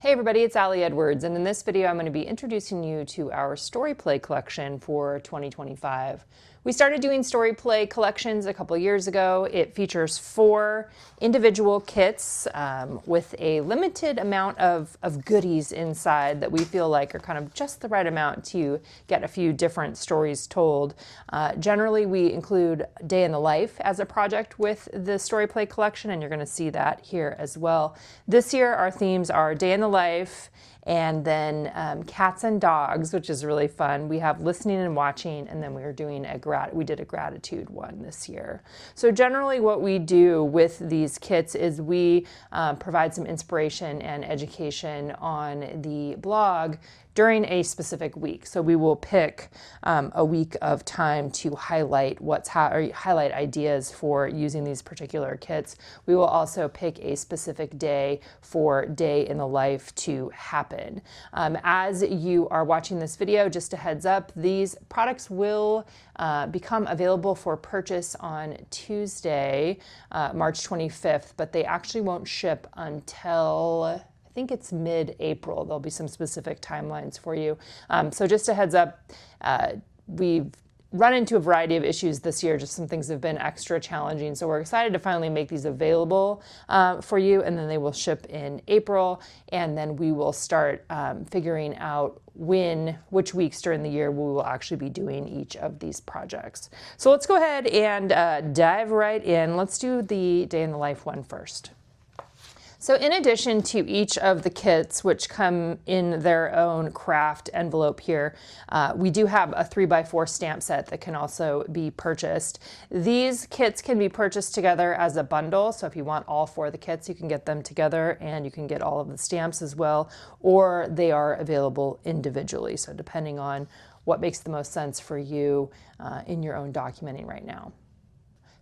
Hey everybody, it's Allie Edwards, and in this video I'm going to be introducing you to our story play collection for 2025. We started doing story play collections a couple years ago. It features 4 individual kits with a limited amount of goodies inside that we feel like are kind of just the right amount to get a few different stories told. Generally, we include day in the life as a project with the story play collection, and you're going to see that here as well. This year, our themes are day in the life, and then cats and dogs, which is really fun. We have listening and watching, and then we did a gratitude one this year. So generally what we do with these kits is we provide some inspiration and education on the blog during a specific week. So we will pick a week of time to highlight highlight ideas for using these particular kits. We will also pick a specific day for day in the life to happen. As you are watching this video, just a heads up, these products will become available for purchase on Tuesday, March 25th, but they actually won't ship until I think it's mid-April. There'll be some specific timelines for you. So just a heads up, we've run into a variety of issues this year. Just some things have been extra challenging. So we're excited to finally make these available for you, and then they will ship in April. And then we will start figuring out which weeks during the year we will actually be doing each of these projects. So let's go ahead and dive right in. Let's do the day in the life one first. So in addition to each of the kits, which come in their own craft envelope here, we do have a 3x4 stamp set that can also be purchased. These kits can be purchased together as a bundle. So if you want all 4 of the kits, you can get them together and you can get all of the stamps as well, or they are available individually. So depending on what makes the most sense for you in your own documenting right now.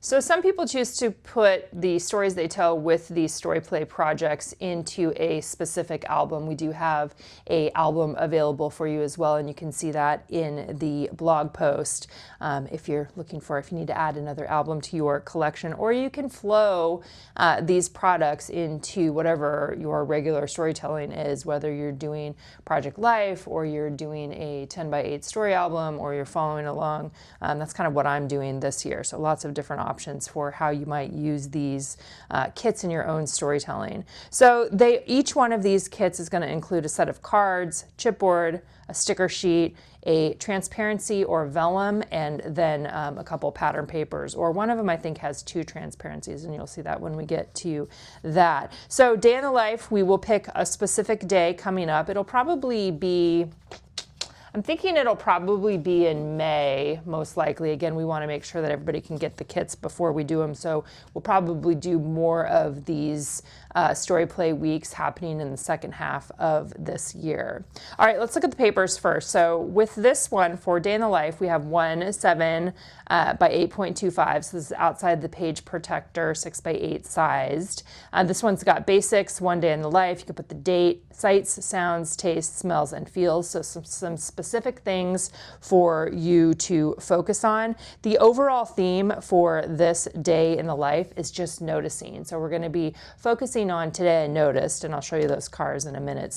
So some people choose to put the stories they tell with these story play projects into a specific album. We do have an album available for you as well, and you can see that in the blog post if you need to add another album to your collection, or you can flow these products into whatever your regular storytelling is, whether you're doing Project Life or you're doing a 10x8 story album or you're following along. That's kind of what I'm doing this year. So lots of different options for how you might use these kits in your own storytelling. So each one of these kits is going to include a set of cards, chipboard, a sticker sheet, a transparency or vellum, and then a couple pattern papers, or one of them I think has 2 transparencies, and you'll see that when we get to that. So day in the life, we will pick a specific day coming up. I'm thinking it'll probably be in May, most likely. Again, we want to make sure that everybody can get the kits before we do them, so we'll probably do more of these story play weeks happening in the second half of this year. All right, let's look at the papers first. So with this one for day in the life, we have 1/7 by 8.25. So this is outside the page protector, 6x8 sized. This one's got basics, 1 day in the life. You can put the date, sights, sounds, tastes, smells, and feels. So some specific things for you to focus on. The overall theme for this day in the life is just noticing. So we're going to be focusing on today I noticed, and I'll show you those cards in a minute.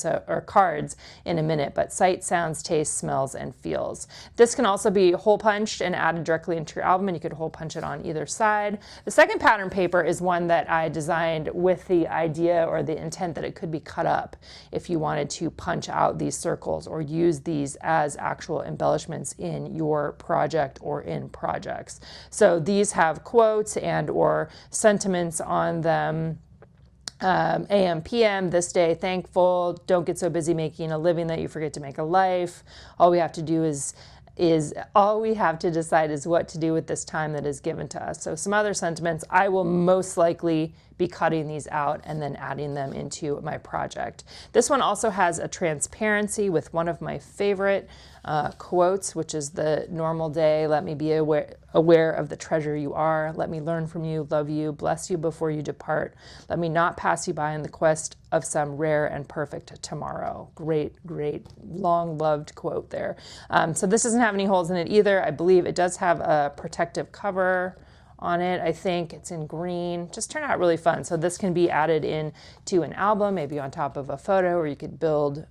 But sight, sounds, taste, smells, and feels. This can also be hole punched and added directly into your album, and you could hole punch it on either side. The second pattern paper is one that I designed with the idea or the intent that it could be cut up if you wanted to punch out these circles or use these as actual embellishments in your project or in projects. So these have quotes and or sentiments on them. AM, PM, this day, thankful, don't get so busy making a living that you forget to make a life. All we have to do is all we have to decide is what to do with this time that is given to us. So some other sentiments, I will most likely be cutting these out and then adding them into my project. This one also has a transparency with one of my favorite quotes, which is the normal day. Let me be aware of the treasure you are. Let me learn from you, love you, bless you before you depart. Let me not pass you by in the quest of some rare and perfect tomorrow. Great, long loved quote there. So this doesn't have any holes in it either. I believe it does have a protective cover on it. I think it's in green. Just turned out really fun. So this can be added in to an album, maybe on top of a photo, or you could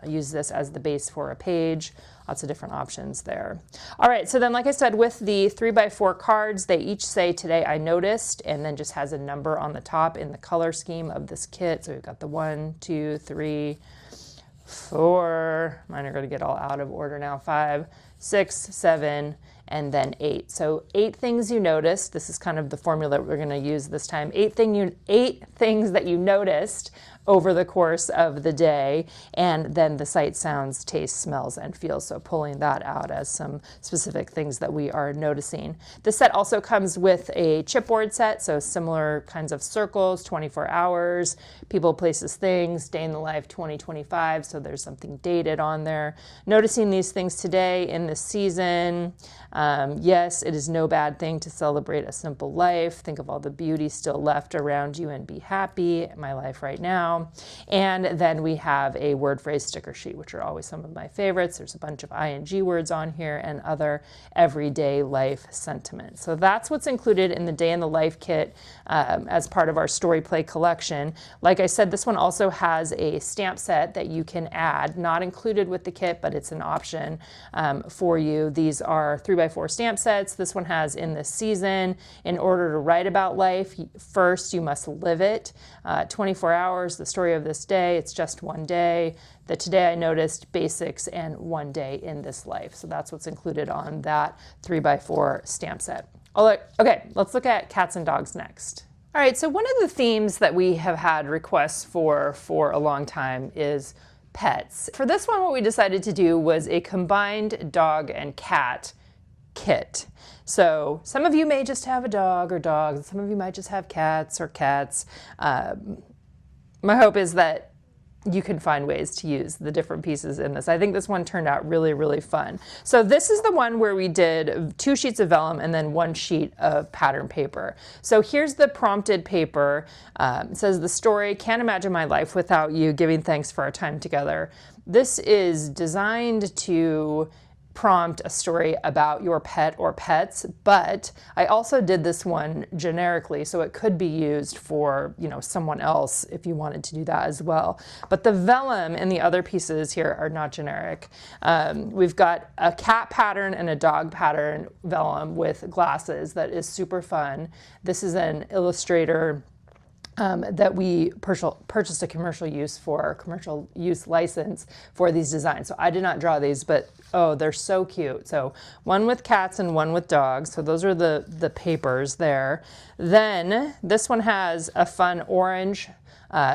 use this as the base for a page. Lots of different options there. All right, so then like I said, with the 3x4 cards, they each say today I noticed, and then just has a number on the top in the color scheme of this kit. So we've got the 1, 2, 3, 4, mine are going to get all out of order now, 5, 6, 7, and then 8. So 8 things you noticed. This is kind of the formula we're going to use this time. 8 things that you noticed over the course of the day, and then the sight, sounds, tastes, smells, and feels. So pulling that out as some specific things that we are noticing. The set also comes with a chipboard set, so similar kinds of circles, 24 hours, people, places, things, day in the life 2025, so there's something dated on there. Noticing these things today in this season. Yes, it is no bad thing to celebrate a simple life. Think of all the beauty still left around you and be happy. My life right now. And then we have a word phrase sticker sheet, which are always some of my favorites. There's a bunch of ing words on here and other everyday life sentiments. So that's what's included in the Day in the Life kit as part of our Story Play collection. Like I said, this one also has a stamp set that you can add, not included with the kit, but it's an option for you. These are 3x4 stamp sets. This one has in this season, in order to write about life, first you must live it. 24 hours, the story of this day, it's just one day. The today I noticed, basics, and one day in this life. So that's what's included on that 3x4 stamp set. Okay, let's look at cats and dogs next. All right, so one of the themes that we have had requests for a long time is pets. For this one, what we decided to do was a combined dog and cat kit. So some of you may just have a dog or dogs, some of you might just have cats or cats. My hope is that you can find ways to use the different pieces in this. I think this one turned out really, really fun. So this is the one where we did 2 sheets of vellum and then 1 sheet of pattern paper. So here's the prompted paper. It says, the story, can't imagine my life without you, giving thanks for our time together. This is designed to prompt a story about your pet or pets, but I also did this one generically, so it could be used for, someone else if you wanted to do that as well. But the vellum and the other pieces here are not generic. We've got a cat pattern and a dog pattern vellum with glasses that is super fun. This is an Illustrator that we purchased a commercial use license for these designs. So I did not draw these, but oh, they're so cute. So one with cats and one with dogs. So those are the papers there. Then this one has a fun orange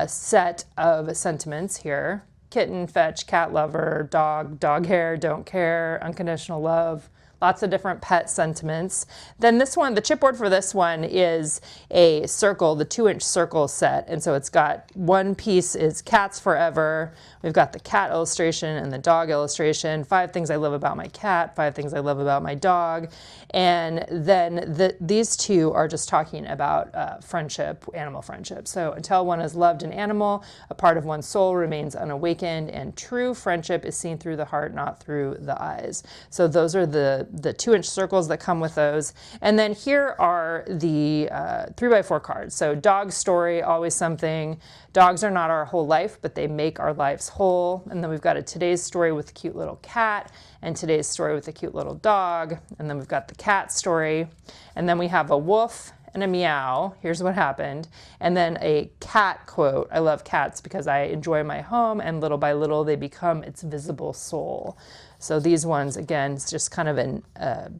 set of sentiments here. Kitten, fetch, cat lover, dog hair, don't care, unconditional love. Lots of different pet sentiments. Then this one, the chipboard for this one is a circle, the 2-inch circle set. And so it's got one piece is cats forever. We've got the cat illustration and the dog illustration. 5 things I love about my cat, 5 things I love about my dog. And then these 2 are just talking about friendship, animal friendship. So until one has loved an animal, a part of one's soul remains unawakened, and true friendship is seen through the heart, not through the eyes. So those are the 2-inch circles that come with those. And then here are the 3x4 cards. So dog story, always something. Dogs are not our whole life, but they make our lives whole. And then we've got a today's story with a cute little cat, and today's story with a cute little dog. And then we've got the cat story. And then we have a woof and a meow. Here's what happened. And then a cat quote. I love cats because I enjoy my home, and little by little they become its visible soul. So these ones, again, it's just kind of a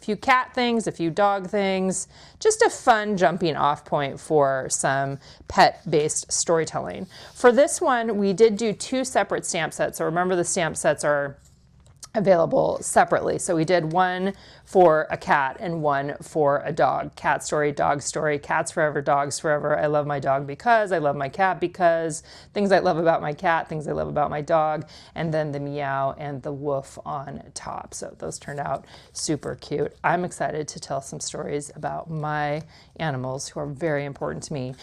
few cat things, a few dog things, just a fun jumping off point for some pet-based storytelling. For this one, we did do 2 separate stamp sets. So remember, the stamp sets are available separately. So we did one for a cat and one for a dog. Cat story, dog story, cats forever, dogs forever. I love my dog because, I love my cat because, things I love about my cat, things I love about my dog, and then the meow and the woof on top. So those turned out super cute. I'm excited to tell some stories about my animals who are very important to me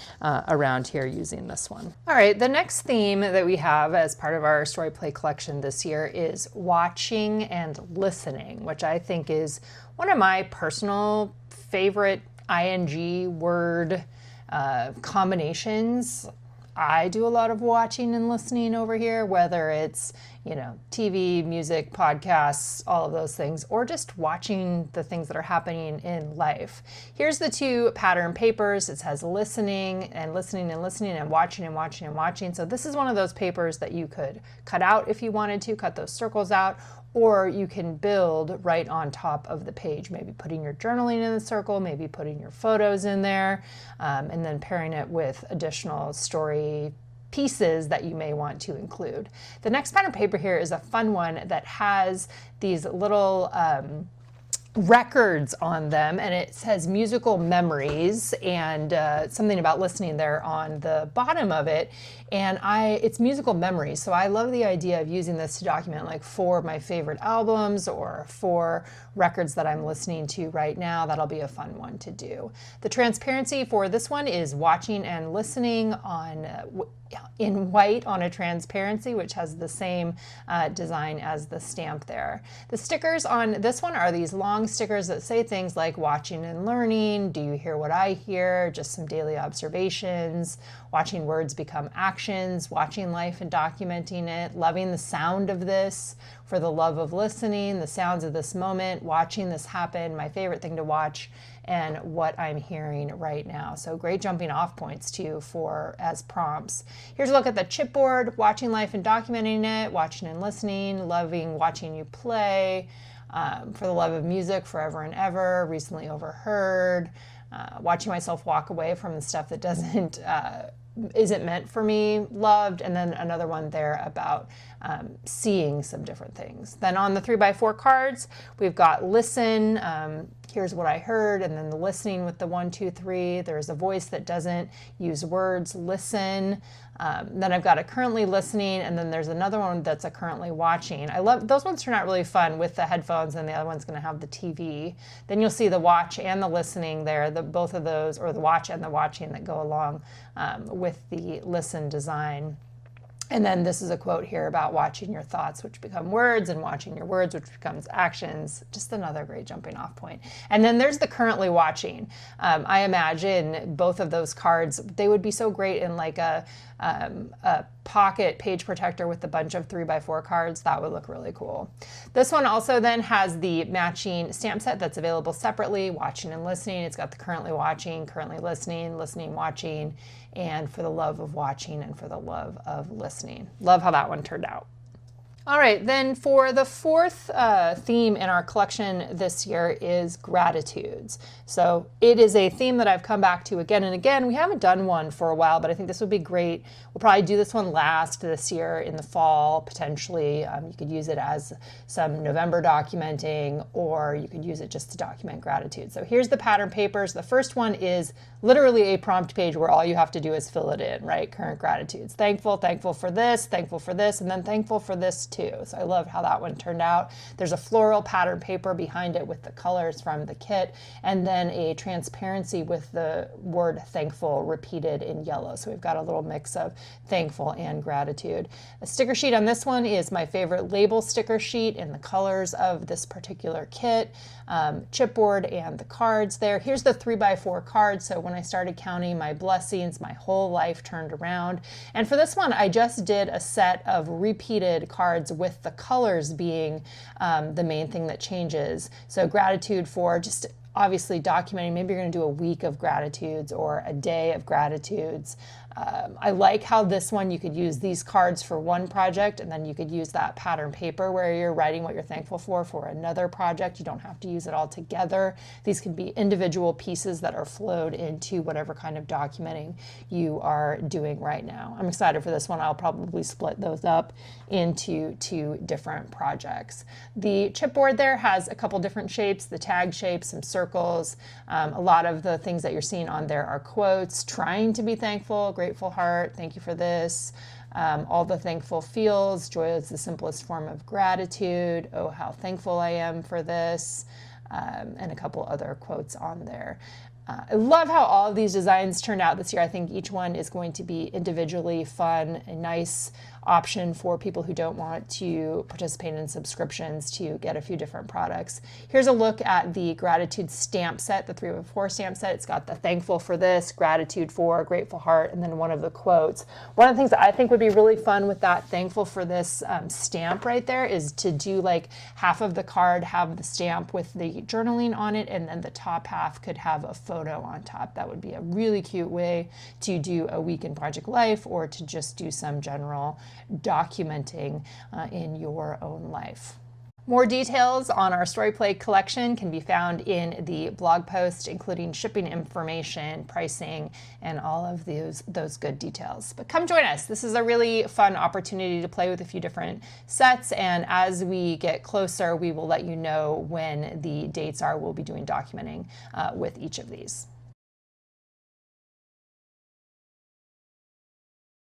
around here using this one. All right, the next theme that we have as part of our story play collection this year is watching and listening, which I think is one of my personal favorite ing word combinations. I do a lot of watching and listening over here, whether it's, TV, music, podcasts, all of those things, or just watching the things that are happening in life. Here's the two pattern papers. It says listening and listening and listening and watching and watching and watching. So this is one of those papers that you could cut out if you wanted to, cut those circles out, or you can build right on top of the page, maybe putting your journaling in the circle, maybe putting your photos in there, and then pairing it with additional story pieces that you may want to include. The next pattern paper here is a fun one that has these little records on them, and it says musical memories and something about listening there on the bottom of it. And it's musical memories, so I love the idea of using this to document like 4 of my favorite albums or 4 records that I'm listening to right now. That'll be a fun one to do. The transparency for this one is watching and listening in white on a transparency, which has the same design as the stamp there. The stickers on this one are these long stickers that say things like watching and learning, do you hear what I hear, just some daily observations, watching words become actions, watching life and documenting it, loving the sound of this, for the love of listening, the sounds of this moment, watching this happen, my favorite thing to watch, and what I'm hearing right now. So great jumping off points too as prompts. Here's a look at the chipboard, watching life and documenting it, watching and listening, loving watching you play, for the love of music, forever and ever, recently overheard, watching myself walk away from the stuff that isn't meant for me, loved, and then another one there about seeing some different things. Then on the 3x4 cards, we've got listen, here's what I heard, and then the listening with the 1, 2, 3. There's a voice that doesn't use words, listen. Then I've got a currently listening, and then there's another one that's a currently watching. I love those ones. Turn out really fun with the headphones, and the other one's going to have the TV. Then you'll see the watch and the listening there, both of those, or the watch and the watching that go along with the listen design. And then this is a quote here about watching your thoughts, which become words, and watching your words, which becomes actions. Just another great jumping off point. And then there's the currently watching. I imagine both of those cards, they would be so great in like a pocket page protector with a bunch of 3x4 cards. That would look really cool. This one also then has the matching stamp set that's available separately, watching and listening. It's got the currently watching, currently listening, listening, watching, and for the love of watching and for the love of listening. Love how that one turned out. All right, then for the fourth theme in our collection this year is gratitudes. So it is a theme that I've come back to again and again. We haven't done one for a while, but I think this would be great. We'll probably do this one last this year in the fall, potentially. You could use it as some November documenting, or you could use it just to document gratitude. So here's the pattern papers. The first one is literally a prompt page where all you have to do is fill it in, right? Current gratitudes. Thankful for this, and then thankful for this too. So I love how that one turned out. There's a floral pattern paper behind it with the colors from the kit, and then a transparency with the word thankful repeated in yellow. So we've got a little mix of thankful and gratitude. A sticker sheet on this one is my favorite label sticker sheet in the colors of this particular kit. Chipboard and the cards there. Here's the 3x4 card. So when I started counting my blessings, my whole life turned around. And for this one, I just did a set of repeated cards with the colors being the main thing that changes. So gratitude for just obviously documenting, maybe you're going to do a week of gratitudes or a day of gratitudes. I like how this one, you could use these cards for one project, and then you could use that pattern paper where you're writing what you're thankful for another project. You don't have to use it all together. These can be individual pieces that are flowed into whatever kind of documenting you are doing right now. I'm excited for this one. I'll probably split those up into 2 different projects. The chipboard there has a couple different shapes, the tag shapes, some circles. A lot of the things that you're seeing on there are quotes, trying to be thankful, grateful heart, thank you for this. All the thankful feels, joy is the simplest form of gratitude, oh how thankful I am for this, and a couple other quotes on there. I love how all of these designs turned out this year. I think each one is going to be individually fun, a nice option for people who don't want to participate in subscriptions to get a few different products. Here's a look at the gratitude stamp set, the 3 of 4 stamp set. It's got the thankful for this, gratitude for, grateful heart, and then one of the quotes. One of the things that I think would be really fun with that thankful for this stamp right there is to do like half of the card have the stamp with the journaling on it, and then the top half could have a photo on top. That would be a really cute way to do a week in Project Life, or to just do some general documenting in your own life. More details on our StoryPlay collection can be found in the blog post, including shipping information, pricing, and all of those good details. But come join us. This is a really fun opportunity to play with a few different sets, and as we get closer, we will let you know when the dates are. We'll be doing documenting with each of these.